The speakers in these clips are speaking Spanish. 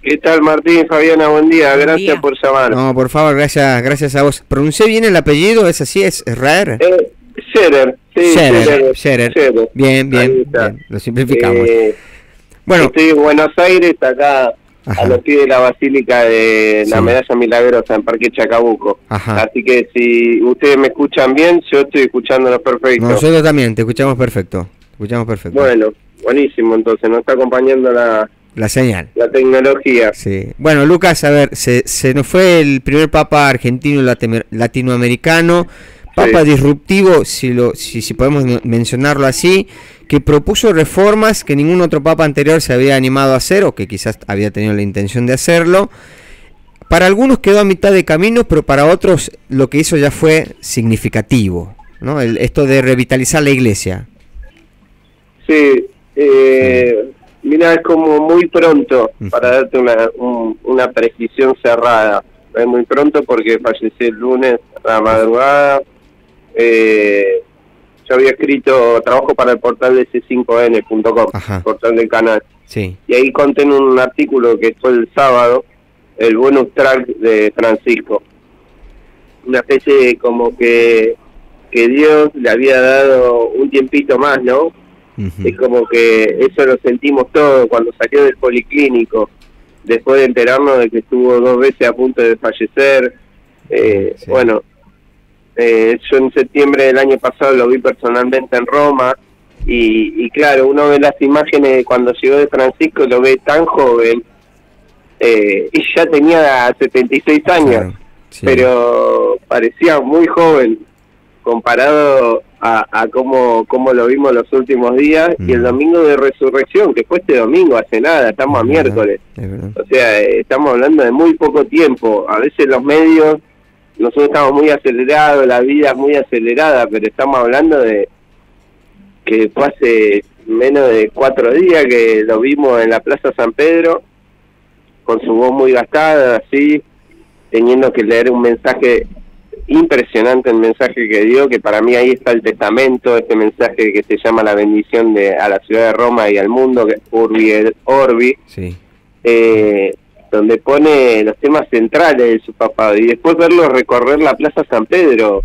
¿Qué tal, Martín? Fabiana, buen día. Buen Gracias día. por llamar. No, por favor, gracias a vos. ¿Pronuncié bien el apellido? ¿Es así? ¿Es Raer? Scherer, sí, Scherer. Bien, Ahí está. bien, lo simplificamos. Bueno, estoy en Buenos Aires, acá ajá, a los pies de la Basílica de la Sí. Medalla Milagrosa, en Parque Chacabuco. Ajá. Así que si ustedes me escuchan bien, yo estoy escuchándolos perfecto. Nosotros también, te escuchamos perfecto. Bueno, buenísimo, entonces nos está acompañando La señal. la tecnología. Sí. Bueno, Lucas, a ver, se nos fue el primer papa argentino latinoamericano, papa Sí. disruptivo, si podemos mencionarlo así, que propuso reformas que ningún otro papa anterior se había animado a hacer, o que quizás había tenido la intención de hacerlo. Para algunos quedó a mitad de camino, pero para otros lo que hizo ya fue significativo, ¿no? Esto de revitalizar la iglesia. Sí, mira, es como muy pronto para darte una precisión cerrada. Es muy pronto porque fallecí el lunes a la madrugada. Yo había escrito, trabajo para el portal de c5n.com, Ajá. portal del canal. Sí. Y ahí conté en un artículo que fue el sábado, el bonus track de Francisco. Una especie de como que Dios le había dado un tiempito más, ¿no? Es como que eso lo sentimos todos cuando salió del policlínico, después de enterarnos de que estuvo 2 veces a punto de fallecer. Sí. Bueno, yo en septiembre del año pasado lo vi personalmente en Roma y claro, uno ve las imágenes de cuando llegó de Francisco, lo ve tan joven y ya tenía 76 años, Claro, sí. pero parecía muy joven comparado a cómo lo vimos los últimos días. Y el domingo de resurrección, que fue este domingo, hace nada, estamos a miércoles. Es verdad. O sea, estamos hablando de muy poco tiempo. A veces los medios, nosotros estamos muy acelerados, la vida es muy acelerada, pero estamos hablando de que fue hace menos de 4 días que lo vimos en la Plaza San Pedro, con su voz muy gastada, así, teniendo que leer un mensaje impresionante, el mensaje que dio, que para mí ahí está el testamento, este mensaje que se llama la bendición a la ciudad de Roma y al mundo, que es Urbi et Orbi, Sí. donde pone los temas centrales de su papá, y después verlo recorrer la Plaza San Pedro,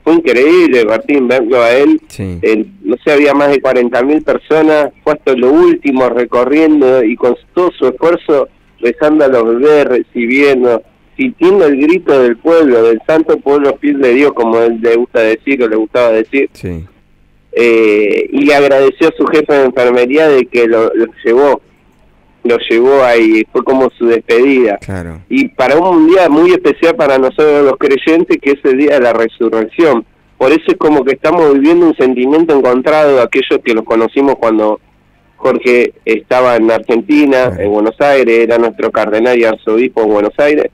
fue increíble, Martín, verlo a él, Sí. no sé, había más de 40.000 personas, fue hasta lo último recorriendo y con todo su esfuerzo rezando a los bebés, recibiendo, sintiendo el grito del pueblo, del santo pueblo fiel de Dios, como él le gusta decir o le gustaba decir, Sí. y le agradeció a su jefe de enfermería de que lo llevó ahí, fue como su despedida. Claro. Y para un día muy especial para nosotros los creyentes, que es el día de la resurrección. Por eso es como que estamos viviendo un sentimiento encontrado de aquellos que los conocimos cuando Jorge estaba en Argentina, en Buenos Aires, era nuestro cardenal y arzobispo en Buenos Aires.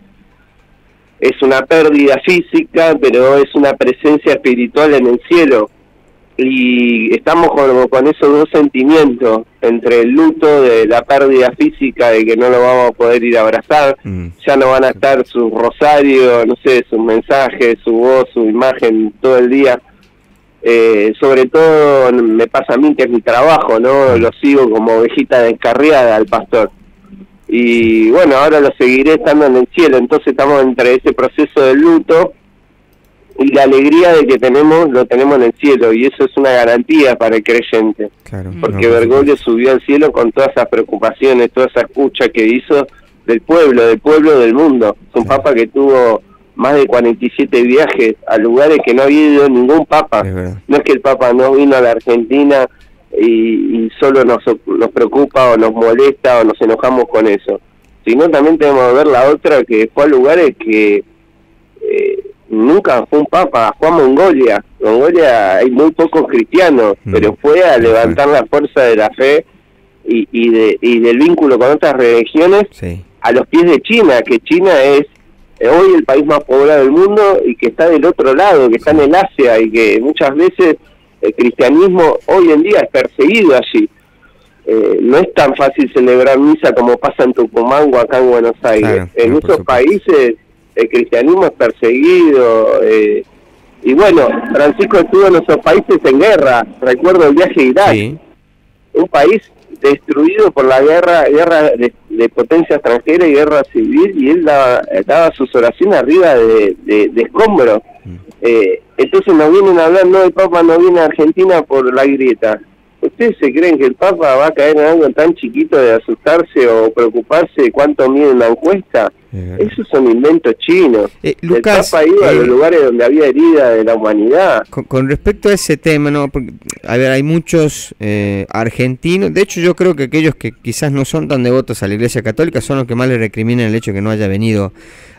Es una pérdida física, pero es una presencia espiritual en el cielo. Y estamos con esos dos sentimientos, entre el luto de la pérdida física, de que no lo vamos a poder ir a abrazar, ya no van a estar sus rosarios, no sé, sus mensajes, su voz, su imagen todo el día. Sobre todo me pasa a mí, que es mi trabajo, ¿no? Lo sigo como ovejita descarriada al pastor. Y bueno, ahora lo seguiré estando en el cielo, entonces estamos entre ese proceso de luto y la alegría de que lo tenemos en el cielo, y eso es una garantía para el creyente. Claro. Porque Bergoglio subió al cielo con todas esas preocupaciones, toda esa escucha que hizo del pueblo del mundo. Es un papa que tuvo más de 47 viajes a lugares que no había ido ningún papa. No es que el papa no vino a la Argentina y solo nos preocupa o nos molesta o nos enojamos con eso, sino también tenemos que ver la otra, que fue a lugares que nunca fue un papa. Fue a Mongolia. Mongolia hay muy pocos cristianos, pero fue a levantar la fuerza de la fe y del vínculo con otras religiones, a los pies de China, que China es hoy el país más poblado del mundo y que está del otro lado, que está en el Asia, y que muchas veces el cristianismo hoy en día es perseguido allí. No es tan fácil celebrar misa como pasa en Tucumán o acá en Buenos Aires. Claro, en muchos países el cristianismo es perseguido, y bueno, Francisco estuvo en esos países en guerra. Recuerdo el viaje a Irak, un país destruido por la guerra de potencia extranjera y guerra civil, y él daba sus oraciones arriba de escombros. Entonces nos vienen a hablar, no, el Papa no viene a Argentina por la grieta. ¿Ustedes se creen que el Papa va a caer en algo tan chiquito de asustarse o preocuparse de cuánto mide una encuesta? Esos son inventos chinos. Lucas, el Papa iba a los lugares donde había herida de la humanidad. Con respecto a ese tema, ¿no? Porque, a ver, hay muchos argentinos, de hecho yo creo que aquellos que quizás no son tan devotos a la Iglesia Católica son los que más le recriminan el hecho de que no haya venido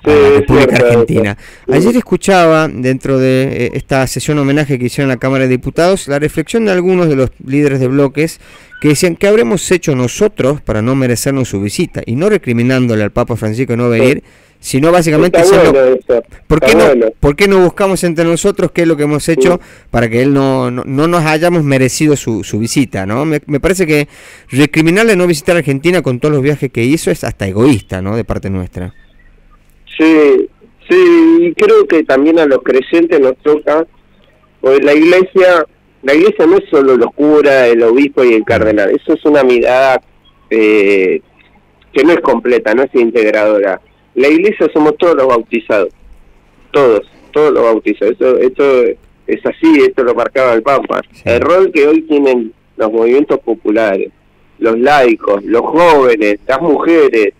a la República Argentina. Ayer escuchaba, dentro de esta sesión homenaje que hicieron en la Cámara de Diputados, la reflexión de algunos de los líderes de bloques que decían que habremos hecho nosotros para no merecernos su visita, y no recriminándole al Papa Francisco de no venir, sino básicamente diciendo, ¿por qué no buscamos entre nosotros qué es lo que hemos hecho para que él no nos hayamos merecido su visita, ¿no? Me parece que recriminarle no visitar Argentina con todos los viajes que hizo es hasta egoísta, ¿no?, de parte nuestra. Sí, y creo que también a los creyentes nos toca, porque la iglesia no es solo los curas, el obispo y el cardenal, eso es una mirada que no es completa, no es integradora. La iglesia somos todos los bautizados, todos los bautizados, esto es así, esto lo marcaba el Papa. Sí. El rol que hoy tienen los movimientos populares, los laicos, los jóvenes, las mujeres,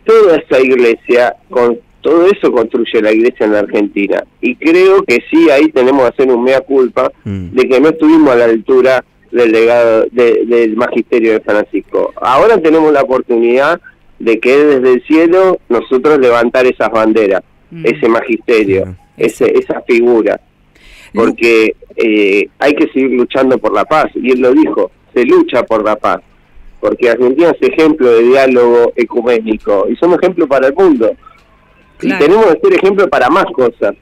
toda esa iglesia, con todo eso construye la iglesia en la Argentina. Y creo que sí, ahí tenemos que hacer un mea culpa de que no estuvimos a la altura del legado del magisterio de Francisco. Ahora tenemos la oportunidad de que desde el cielo nosotros levantar esas banderas, ese magisterio, esa figura, porque hay que seguir luchando por la paz, y él lo dijo, se lucha por la paz, porque Argentina es ejemplo de diálogo ecuménico, y somos ejemplo para el mundo. Claro. Y tenemos que ser ejemplo para más cosas.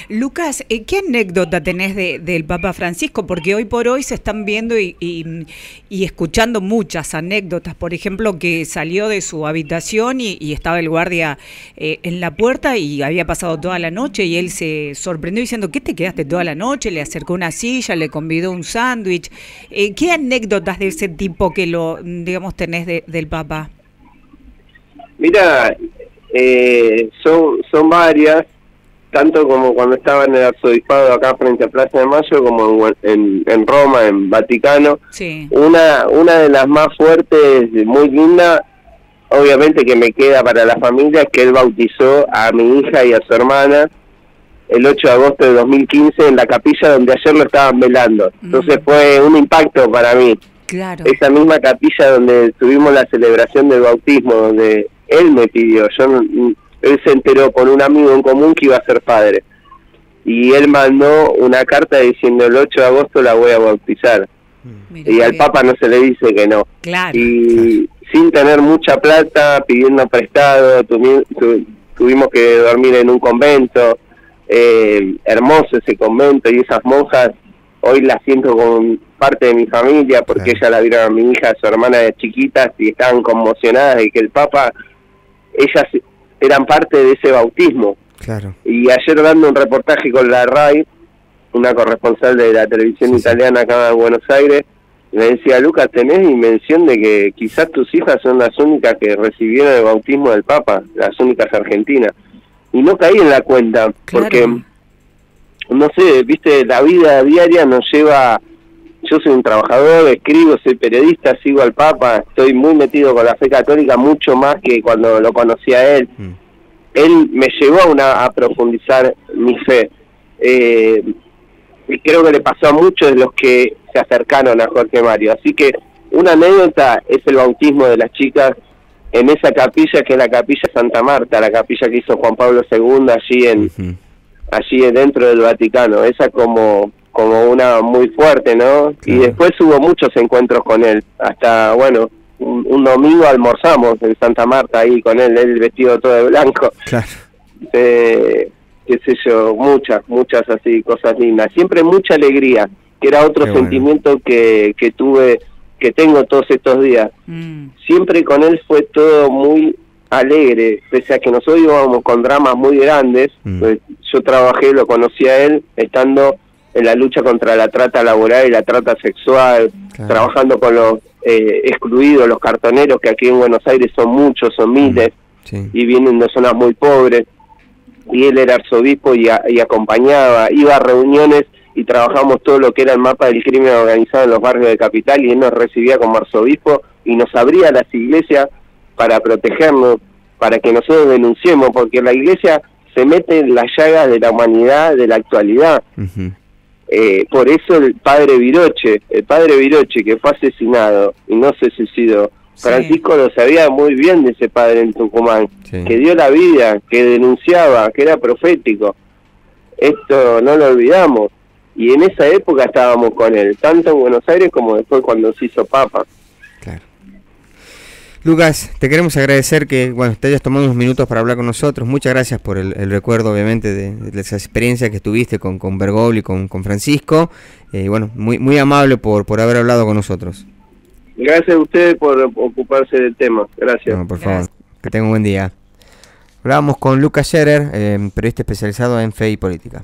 Lucas, ¿qué anécdota tenés del Papa Francisco? Porque hoy por hoy se están viendo y escuchando muchas anécdotas. Por ejemplo, que salió de su habitación y estaba el guardia en la puerta y había pasado toda la noche, y él se sorprendió diciendo, ¿qué te quedaste toda la noche? Le acercó una silla, le convidó un sándwich. ¿Qué anécdotas de ese tipo que tenés del Papa? Mira, son varias, tanto como cuando estaba en el arzobispado acá frente a Plaza de Mayo, como en Roma, en Vaticano. Sí. Una de las más fuertes, muy linda, obviamente que me queda para la familia, es que él bautizó a mi hija y a su hermana el 8 de agosto de 2015 en la capilla donde ayer lo estaban velando. Entonces fue un impacto para mí. Claro. Esa misma capilla donde tuvimos la celebración del bautismo, donde él me pidió, él se enteró con un amigo en común que iba a ser padre, y él mandó una carta diciendo el 8 de agosto la voy a bautizar. Mira, y al Papa no se le dice que no. Claro. Y sin tener mucha plata, pidiendo prestado, tuvimos que dormir en un convento, hermoso ese convento, y esas monjas hoy las siento como parte de mi familia, porque ella la vieron a mi hija, a su hermana de chiquitas, y estaban conmocionadas de que el Papa, ellas eran parte de ese bautismo. Claro. Y ayer dando un reportaje con la RAI, una corresponsal de la televisión italiana acá en Buenos Aires, me decía, Lucas, tenés dimensión de que quizás tus hijas son las únicas que recibieron el bautismo del Papa, las únicas argentinas. Y no caí en la cuenta, porque, no sé, viste, la vida diaria nos lleva... Yo soy un trabajador, escribo, soy periodista, sigo al Papa, estoy muy metido con la fe católica, mucho más que cuando lo conocí a él. Él me llevó a profundizar mi fe. Y creo que le pasó a muchos de los que se acercaron a Jorge Mario. Así que una anécdota es el bautismo de las chicas en esa capilla, que es la capilla Santa Marta, la capilla que hizo Juan Pablo II allí dentro del Vaticano. Esa como una muy fuerte, ¿no? Claro. Y después hubo muchos encuentros con él, hasta, bueno, un domingo almorzamos en Santa Marta ahí con él vestido todo de blanco. Claro. Qué sé yo, muchas así cosas lindas, siempre mucha alegría, que era otro sentimiento que tuve, que tengo todos estos días. Siempre con él fue todo muy alegre, pese a que nosotros íbamos con dramas muy grandes. Pues yo trabajé, lo conocí a él estando en la lucha contra la trata laboral y la trata sexual, trabajando con los excluidos, los cartoneros, que aquí en Buenos Aires son muchos, son miles, Sí. y vienen de zonas muy pobres, y él era arzobispo y acompañaba, iba a reuniones y trabajamos todo lo que era el mapa del crimen organizado en los barrios de Capital, y él nos recibía como arzobispo y nos abría las iglesias para protegernos, para que nosotros denunciemos, porque la iglesia se mete en las llagas de la humanidad de la actualidad. Ujú. Por eso el padre Viroche, que fue asesinado y no se suicidó, Sí. Francisco lo sabía muy bien de ese padre en Tucumán, Sí. que dio la vida, que denunciaba, que era profético. Esto no lo olvidamos. Y en esa época estábamos con él, tanto en Buenos Aires como después cuando se hizo papa. Claro. Lucas, te queremos agradecer que te hayas tomado unos minutos para hablar con nosotros. Muchas gracias por el recuerdo, obviamente, de esa experiencia que tuviste con Bergoglio y con Francisco. Muy amable por haber hablado con nosotros. Gracias a ustedes por ocuparse del tema. Gracias. No, por favor, Gracias. que tenga un buen día. Hablábamos con Lucas Scherer, periodista especializado en fe y política.